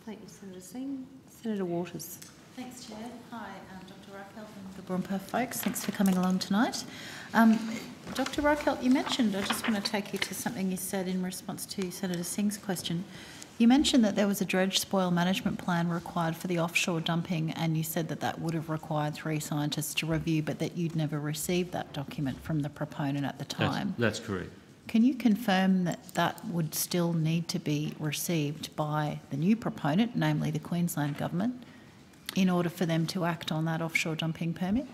Thank you, Senator Singh. Senator Waters. Thanks, Chair. Hi, Dr. Reichelt and GBRMPA folks. Thanks for coming along tonight. Dr. Reichelt, you mentioned, I just want to take you to something you said in response to Senator Singh's question. You mentioned that there was a dredge spoil management plan required for the offshore dumping, and you said that that would have required 3 scientists to review, but that you'd never received that document from the proponent at the time. That's correct. Can you confirm that that would still need to be received by the new proponent, namely the Queensland Government, in order for them to act on that offshore dumping permit?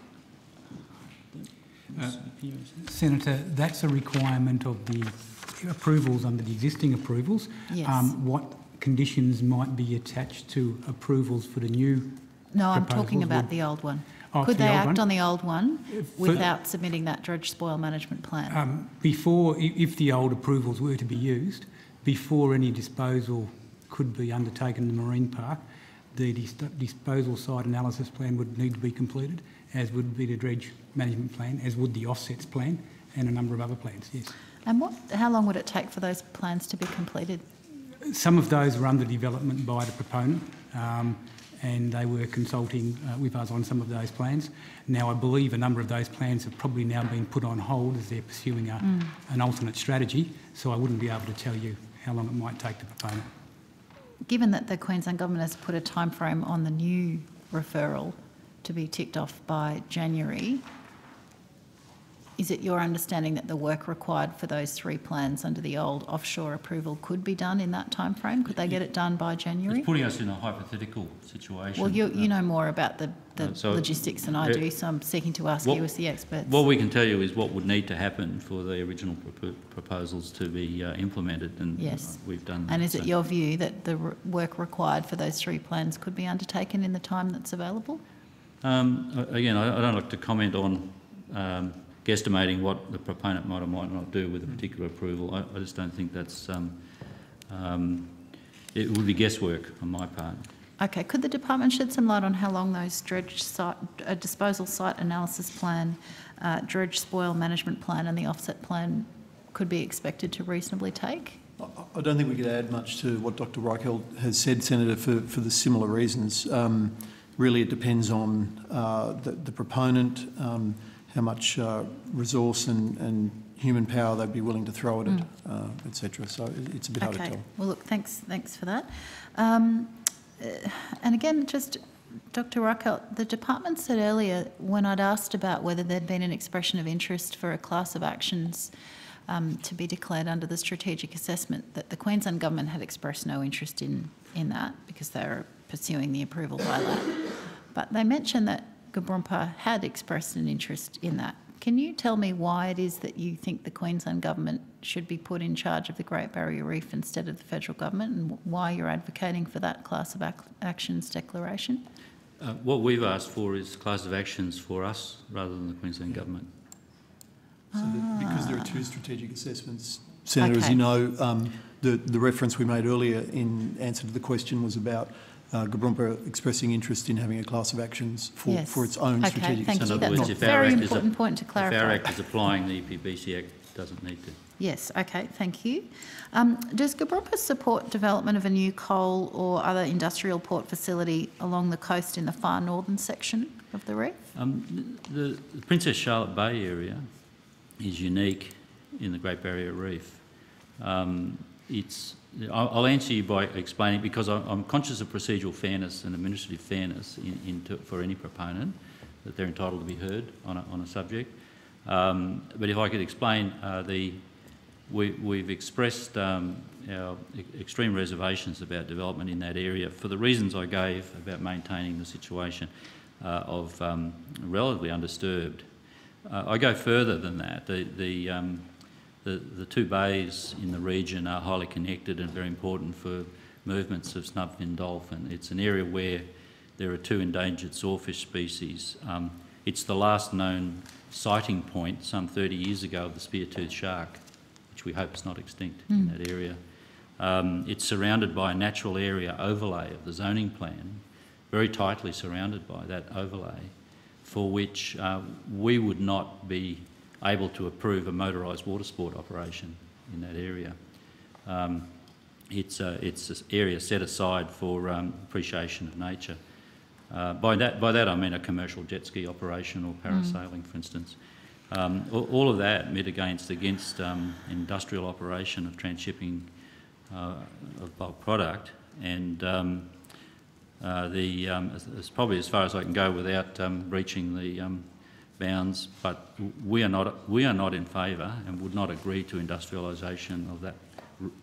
Senator, that's a requirement of the approvals under the existing approvals. Yes. What conditions might be attached to approvals for the new No, I'm talking about the old one. Oh, could the they old act one? on the old one without submitting that dredge spoil management plan? If the old approvals were to be used, before any disposal could be undertaken in the marine park, the disposal site analysis plan would need to be completed, as would be the dredge management plan, as would the offsets plan and a number of other plans, yes. And how long would it take for those plans to be completed? Some of those were under development by the proponent, and they were consulting with us on some of those plans. Now, I believe a number of those plans have probably now been put on hold as they're pursuing an alternate strategy, so I wouldn't be able to tell you how long it might take the proponent. Given that the Queensland Government has put a timeframe on the new referral to be ticked off by January, is it your understanding that the work required for those 3 plans under the old offshore approval could be done in that timeframe? Could they get it done by January? It's putting us in a hypothetical situation. Well, you know more about the logistics than I do, so I'm seeking to ask you as the experts. What we can tell you is what would need to happen for the original proposals to be implemented, and yes. We've done that. And is it your view that the work required for those 3 plans could be undertaken in the time that's available? Again, I don't like to comment on guesstimating what the proponent might or might not do with a particular approval. I just don't think that's... it would be guesswork on my part. Okay, could the department shed some light on how long those dredge site, disposal site analysis plan, dredge spoil management plan and the offset plan could be expected to reasonably take? I don't think we could add much to what Dr. Reichelt has said, Senator, for the similar reasons. Really, it depends on the proponent, how much resource and human power they'd be willing to throw at it, etc. So it's a bit hard to tell. Well, look, thanks for that. And again, just Dr. Reichelt, the department said earlier when I'd asked about whether there'd been an expression of interest for a class of actions to be declared under the strategic assessment, that the Queensland Government had expressed no interest in that because they were pursuing the approval by that. But they mentioned that GBRMPA had expressed an interest in that. Can you tell me why it is that you think the Queensland Government should be put in charge of the Great Barrier Reef instead of the federal government, and why you're advocating for that class of actions declaration? What we've asked for is class of actions for us rather than the Queensland Government. So because there are 2 strategic assessments, Senator, as you know, the reference we made earlier in answer to the question was about GBRMPA expressing interest in having a class of actions for its own strategic thank assessment. you. That's a very important point to clarify. If our Act is applying, the EPBC Act doesn't need to. Yes, okay, thank you. Does GBRMPA support development of a new coal or other industrial port facility along the coast in the far northern section of the reef? The Princess Charlotte Bay area is unique in the Great Barrier Reef. I'll answer you by explaining, because I'm conscious of procedural fairness and administrative fairness for any proponent, that they're entitled to be heard on a subject. But if I could explain, we've expressed our extreme reservations about development in that area for the reasons I gave about maintaining the situation of relatively undisturbed. I go further than that. The 2 bays in the region are highly connected and very important for movements of snubfin dolphin. It's an area where there are 2 endangered sawfish species. It's the last known sighting point some 30 years ago of the spear-toothed shark, which we hope is not extinct in that area. It's surrounded by a natural area overlay of the zoning plan, very tightly surrounded by that overlay, for which we would not be able to approve a motorised water sport operation in that area. it's an area set aside for appreciation of nature. By that I mean a commercial jet ski operation or parasailing, for instance. All of that mitigates against industrial operation of transshipping of bulk product, and it's probably as far as I can go without breaching the bounds. But we are not in favour and would not agree to industrialisation of that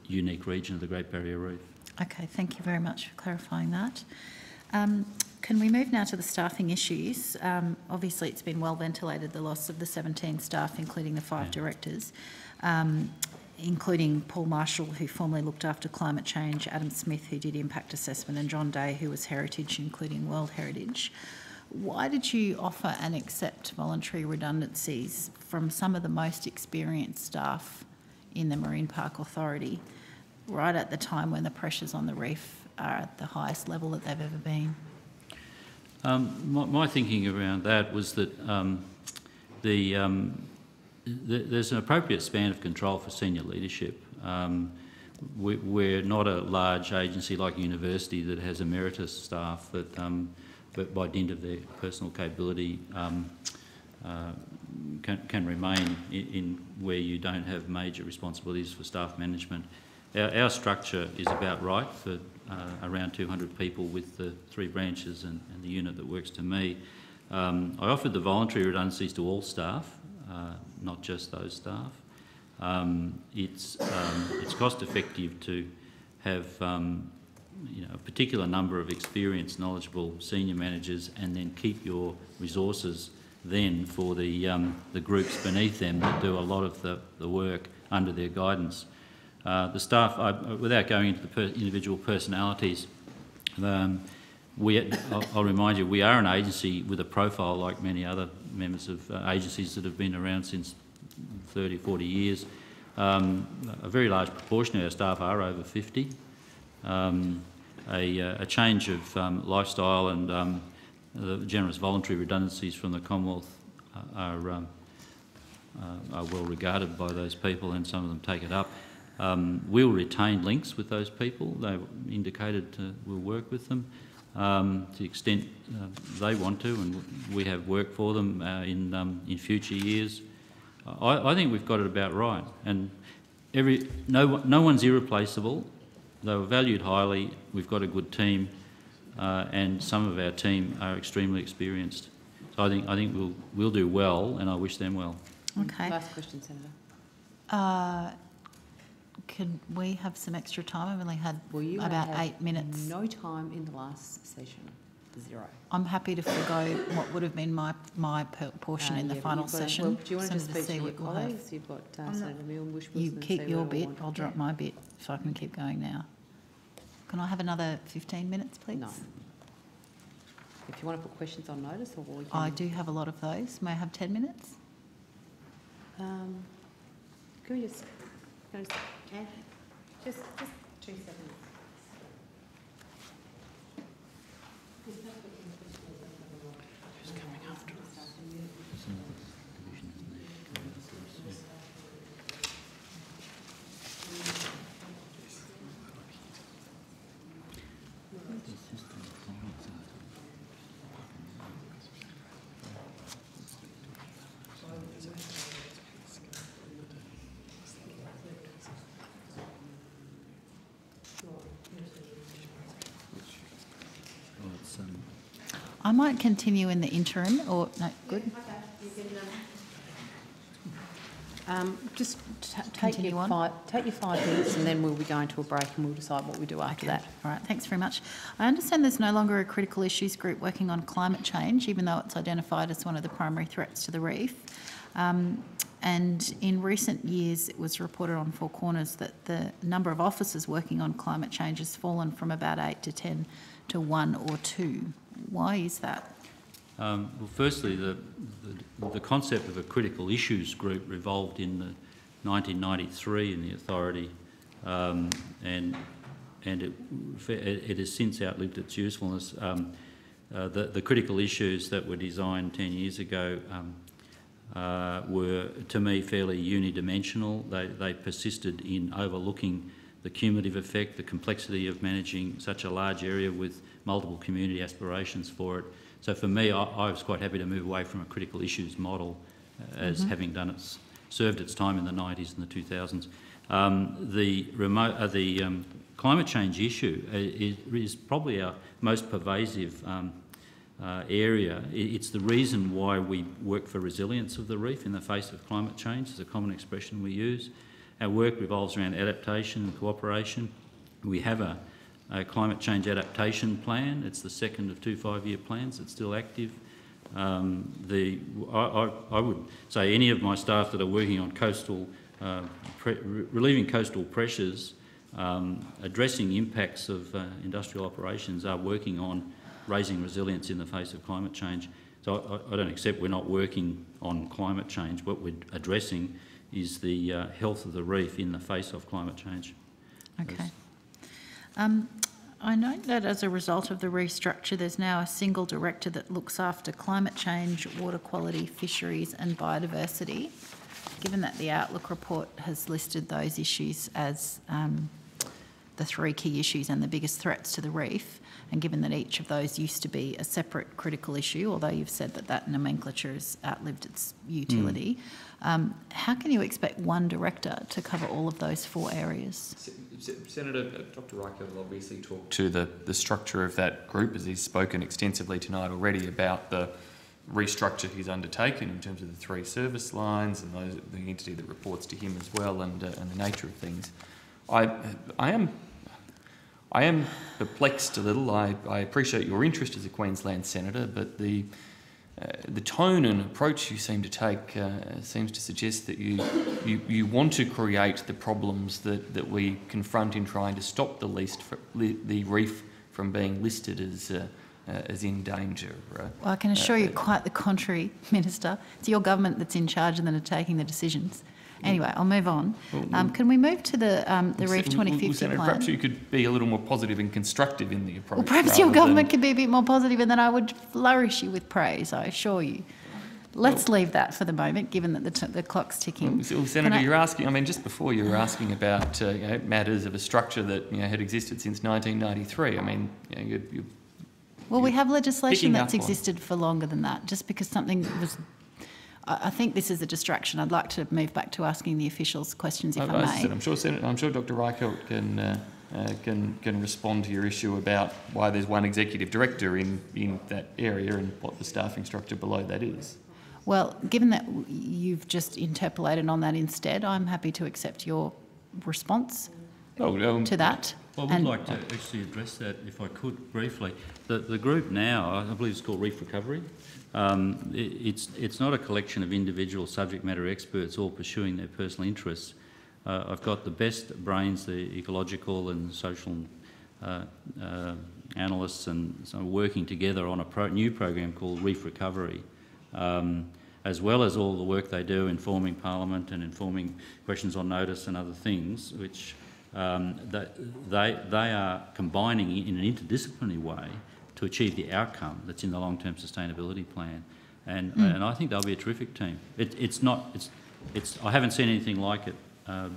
unique region of the Great Barrier Reef. Okay, thank you very much for clarifying that. Can we move now to the staffing issues? Obviously, it's been well ventilated, the loss of the 17 staff, including the 5 directors, including Paul Marshall, who formerly looked after climate change, Adam Smith, who did impact assessment, and John Day, who was heritage, including World Heritage. Why did you offer and accept voluntary redundancies from some of the most experienced staff in the Marine Park Authority, right at the time when the pressures on the reef are at the highest level that they've ever been? My thinking around that was that there's an appropriate span of control for senior leadership. We're not a large agency like a university that has emeritus staff that, but by dint of their personal capability, can remain in where you don't have major responsibilities for staff management. Our structure is about right for around 200 people with the 3 branches and the unit that works to me. I offered the voluntary redundancies to all staff, not just those staff. It's cost effective to have a particular number of experienced, knowledgeable senior managers, and then keep your resources then for the groups beneath them that do a lot of the work under their guidance. The staff, without going into the individual personalities, I'll remind you, we are an agency with a profile like many other members of agencies that have been around since 30, 40 years. A very large proportion of our staff are over 50. A change of lifestyle and the generous voluntary redundancies from the Commonwealth are well regarded by those people, and some of them take it up. We'll retain links with those people. They've indicated we'll work with them to the extent they want to, and we have work for them in future years. I think we've got it about right, and no one's irreplaceable. They were valued highly. We've got a good team, and some of our team are extremely experienced. So I think we'll do well, and I wish them well. Okay. Last question, Senator. Can we have some extra time? I've only had You about have 8 minutes. No time in the last session. 0. I'm happy to forgo what would have been my portion in the final session. Well, do you want to just speak to your what we'll have. colleagues? You've got Senator Milne, Bush, You Wilson, keep and your Seaweed bit, all want. I'll drop my bit so I can keep going now. Can I have another 15 minutes, please? No. If you want to put questions on notice, or we can... I do have a lot of those. May I have 10 minutes? Can we just... Just 2 seconds. Who's coming after us? I might continue in the interim, or no, good. Just take your 5 minutes, and then we'll be going to a break, and we'll decide what we do after that. All right, thanks very much. I understand there's no longer a critical issues group working on climate change, even though it's identified as one of the primary threats to the reef. And in recent years, it was reported on Four Corners that the number of officers working on climate change has fallen from about 8 to 10 to 1 or 2. Why is that? Well, firstly, the concept of a critical issues group revolved in 1993 in the authority, and it has since outlived its usefulness. The critical issues that were designed 10 years ago were, to me, fairly unidimensional. They persisted in overlooking the cumulative effect, the complexity of managing such a large area with multiple community aspirations for it. So for me, I was quite happy to move away from a critical issues model as having served its time in the 90s and the 2000s. The climate change issue is probably our most pervasive area. It's the reason why we work for resilience of the reef in the face of climate change. It's a common expression we use. Our work revolves around adaptation and cooperation. We have a climate change adaptation plan. It's the second of 2 5-year plans. It's still active. I would say any of my staff that are working on relieving coastal pressures, addressing impacts of industrial operations, are working on raising resilience in the face of climate change. So I don't accept we're not working on climate change. What we're addressing is the health of the reef in the face of climate change. Okay. I note that as a result of the restructure, there's now a single director that looks after climate change, water quality, fisheries and biodiversity. Given that the Outlook report has listed those issues as the 3 key issues and the biggest threats to the reef, and given that each of those used to be a separate critical issue, although you've said that that nomenclature has outlived its utility, how can you expect one director to cover all of those 4 areas? Senator, Dr. Reichelt will obviously talk to the structure of that group, as he's spoken extensively tonight already about the restructure he's undertaken in terms of the 3 service lines and the entity that reports to him as well, and the nature of things. I am perplexed a little. I appreciate your interest as a Queensland senator, but the tone and approach you seem to take seems to suggest that you want to create the problems that we confront in trying to stop the reef from being listed as in danger. Well, I can assure you quite the contrary, Minister. It's your government that's in charge and that are taking the decisions. Anyway, I'll move on. Can we move to the Reef 2050 Senator, plan? perhaps you could be a little more positive and constructive in the approach. Well, perhaps your government could be a bit more positive, and then I would flourish you with praise, I assure you. Let's leave that for the moment, given that the clock's ticking. Well, Senator, you're asking, I mean, just before you were asking about matters of a structure that had existed since 1993. I mean, well, we have legislation that's existed for longer than that. Just because something was... I think this is a distraction. I'd like to move back to asking the officials questions, if I may. I'm sure Dr. Reichelt can respond to your issue about why there's one executive director in that area and what the staffing structure below that is. Well, given that you've just interpolated on that instead, I'm happy to accept your response to that. Well, I would like to actually address that, if I could, briefly. The group now, I believe it's called Reef Recovery. It's not a collection of individual subject matter experts all pursuing their personal interests. I've got the best brains, the ecological and social analysts, and so working together on a new program called Reef Recovery, as well as all the work they do informing Parliament and informing questions on notice and other things, which they are combining in an interdisciplinary way to achieve the outcome that's in the long-term sustainability plan, and I think they'll be a terrific team. I haven't seen anything like it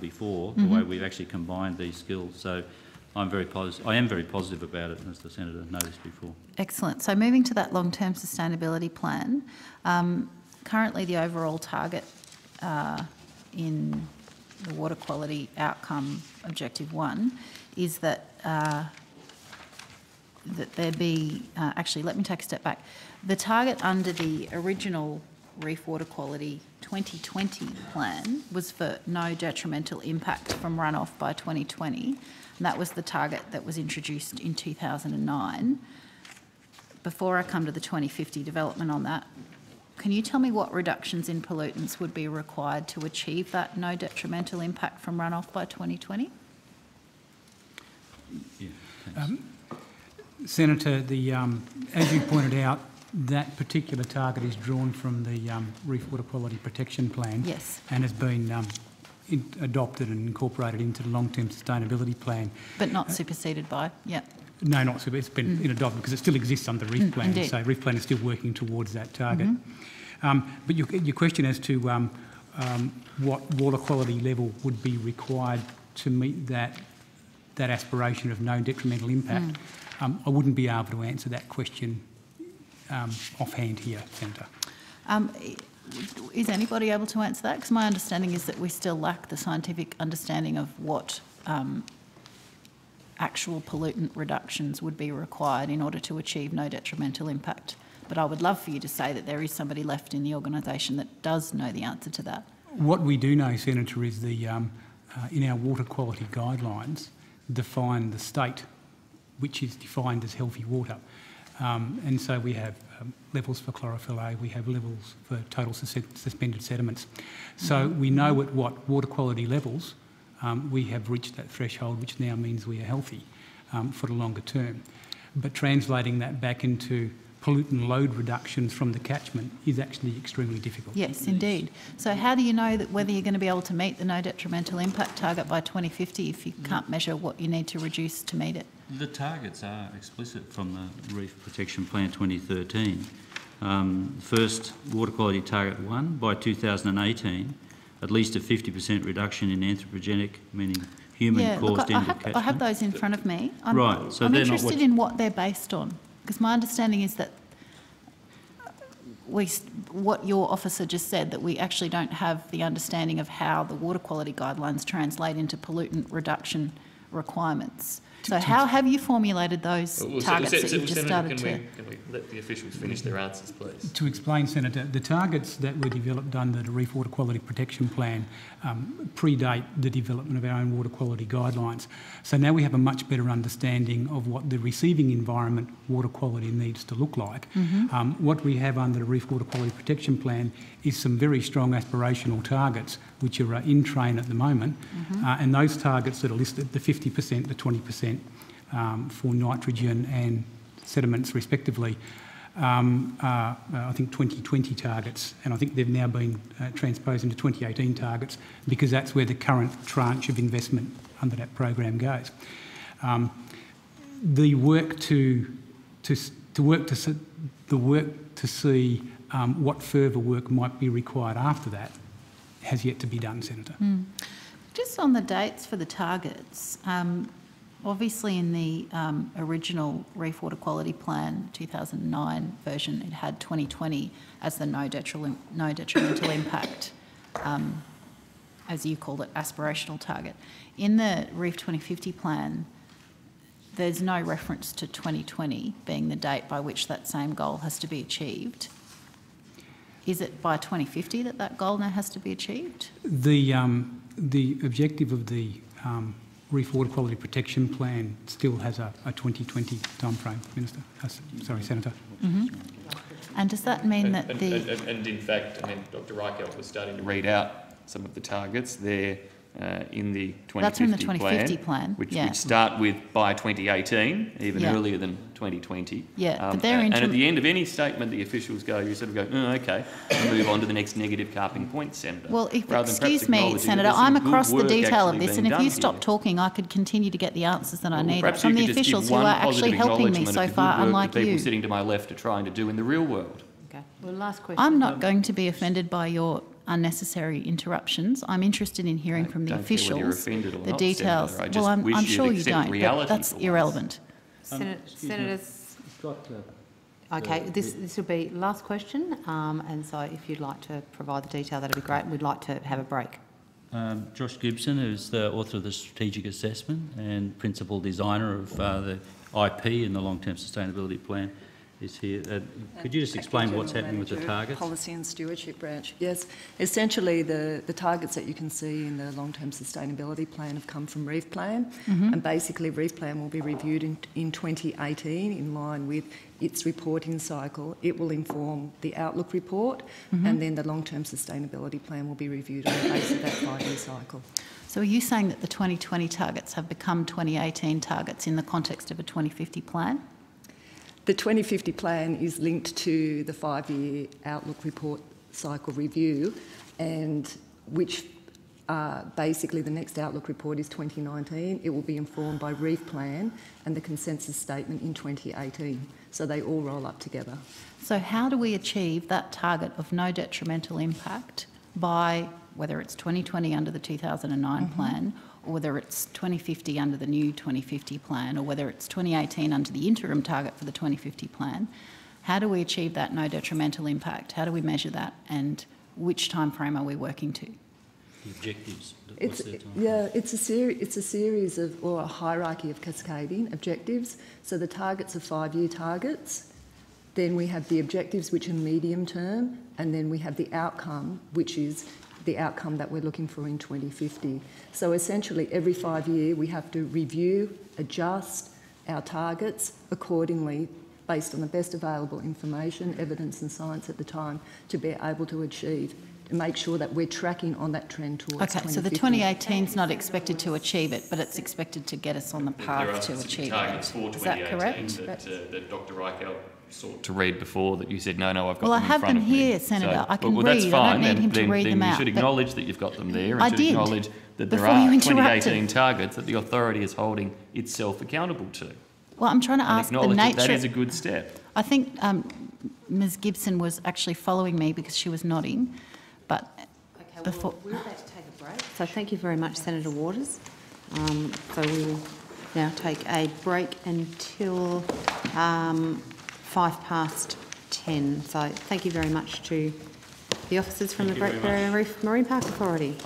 before, the way we've actually combined these skills. So I am very positive about it, as the Senator noticed before. Excellent. So moving to that long-term sustainability plan, currently the overall target in the water quality outcome objective 1 is that there be, actually let me take a step back. The target under the original Reef Water Quality 2020 plan was for no detrimental impact from runoff by 2020, and that was the target that was introduced in 2009. Before I come to the 2050 development on that, can you tell me what reductions in pollutants would be required to achieve that no detrimental impact from runoff by 2020? Yeah, thanks. Senator, as you pointed out, that particular target is drawn from the Reef Water Quality Protection Plan, yes, and has been adopted and incorporated into the long-term sustainability plan. But not superseded by, yeah. No, not super. It's been adopted because it still exists under Reef Plan. Indeed. So Reef Plan is still working towards that target. But your question as to what water quality level would be required to meet that that aspiration of no detrimental impact, I wouldn't be able to answer that question offhand here, Senator. Is anybody able to answer that? Because my understanding is that we still lack the scientific understanding of what actual pollutant reductions would be required in order to achieve no detrimental impact. But I would love for you to say that there is somebody left in the organisation that does know the answer to that. What we do know, Senator, is the in our water quality guidelines define the state which is defined as healthy water. And so we have levels for chlorophyll A, we have levels for total suspended sediments. So we know at what water quality levels we have reached that threshold, which now means we are healthy for the longer term. But translating that back into pollutant load reductions from the catchment is actually extremely difficult. Yes, indeed. So how do you know that whether you're going to be able to meet the no detrimental impact target by 2050 if you can't measure what you need to reduce to meet it? The targets are explicit from the Reef Protection Plan 2013. First, water quality target 1, by 2018, at least a 50% reduction in anthropogenic, meaning human-caused end of catchment. I have those in front of me. I'm interested in what they're based on, because my understanding is that what your officer just said, that we actually don't have the understanding of how the water quality guidelines translate into pollutant reduction requirements. So how have you formulated those targets that you've just started to... Can we let the officials finish their answers, please? To explain, Senator, the targets that were developed under the Reef Water Quality Protection Plan predate the development of our own water quality guidelines. So now we have a much better understanding of what the receiving environment water quality needs to look like. What we have under the Reef Water Quality Protection Plan is some very strong aspirational targets which are in train at the moment, and those targets that are listed, the 50%, the 20% for nitrogen and sediments respectively, are I think 2020 targets, and I think they've now been transposed into 2018 targets because that's where the current tranche of investment under that program goes. The work to see what further work might be required after that has yet to be done, Senator. Just on the dates for the targets, obviously in the original Reef Water Quality Plan 2009 version, it had 2020 as the no detrimental impact, as you called it, aspirational target. In the Reef 2050 plan, there's no reference to 2020 being the date by which that same goal has to be achieved. Is it by 2050 that that goal now has to be achieved? The objective of the Reef Water Quality Protection Plan still has a 2020 timeframe, Minister. Sorry, Senator. And does that mean that And in fact, I mean, Dr. Reichelt was starting to read out some of the targets there in the 2050 That's in the 2050 plan, which start with by 2018, even earlier than 2020. But they're and at the end of any statement, the officials go, you sort of go, oh, okay, and move on to the next negative carping point, Senator. Well, excuse me, Senator, I'm across the detail of this, and if you stop talking, I could continue to get the answers that I need from the officials who are actually helping me so far, unlike you. People sitting to my left are trying to do in the real world. Okay. Well, last question. I'm not going to be offended by your unnecessary interruptions. I'm interested in hearing from the officials the details. Well, I'm sure you don't, but that's irrelevant. Senators. Okay, this will be last question, and so if you'd like to provide the detail, that'd be great. We'd like to have a break. Josh Gibson, who's the author of the strategic assessment and principal designer of the IP in the long-term sustainability plan, is here. Could you just explain what's happening with the targets? Policy and Stewardship Branch. Yes, essentially the targets that you can see in the long-term sustainability plan have come from Reef Plan, and basically Reef Plan will be reviewed in 2018 in line with its reporting cycle. It will inform the Outlook report, and then the long-term sustainability plan will be reviewed on the basis of that 5-year cycle. So are you saying that the 2020 targets have become 2018 targets in the context of a 2050 plan? The 2050 plan is linked to the 5-year Outlook report cycle review, and which basically the next Outlook report is 2019. It will be informed by Reef Plan and the consensus statement in 2018. So they all roll up together. So how do we achieve that target of no detrimental impact by, whether it's 2020 under the 2009 plan whether it's 2050 under the new 2050 plan or whether it's 2018 under the interim target for the 2050 plan, how do we achieve that no detrimental impact? How do we measure that? And which time frame are we working to? The objectives. It's a series of, or a hierarchy of cascading objectives. So the targets are 5-year targets. Then we have the objectives, which are medium term, and then we have the outcome, which is the outcome that we're looking for in 2050. So essentially, every 5 years, we have to review, adjust our targets accordingly, based on the best available information, evidence and science at the time, to be able to achieve, to make sure that we're tracking on that trend towards 2050. Okay, so the 2018 is not expected to achieve it, but it's expected to get us on the path to achieve it. Is that correct? That Dr. Reichelt sought to read before, that you said, no, I've got them in front of me. Well, I have them here, Senator. I can read. That's fine. I don't need him to read them out. You should acknowledge that you've got them there, and I should did, acknowledge that there before are you interrupted. 2018 targets that the authority is holding itself accountable to. Well, I'm trying to ask the nature... That is a good step. I think Ms Gibson was actually following me because she was nodding, but before... We're about to take a break. So thank you very much, Senator Waters. So we will now take a break until 10:05. So thank you very much to the officers from the Great Barrier Reef Marine Park Authority.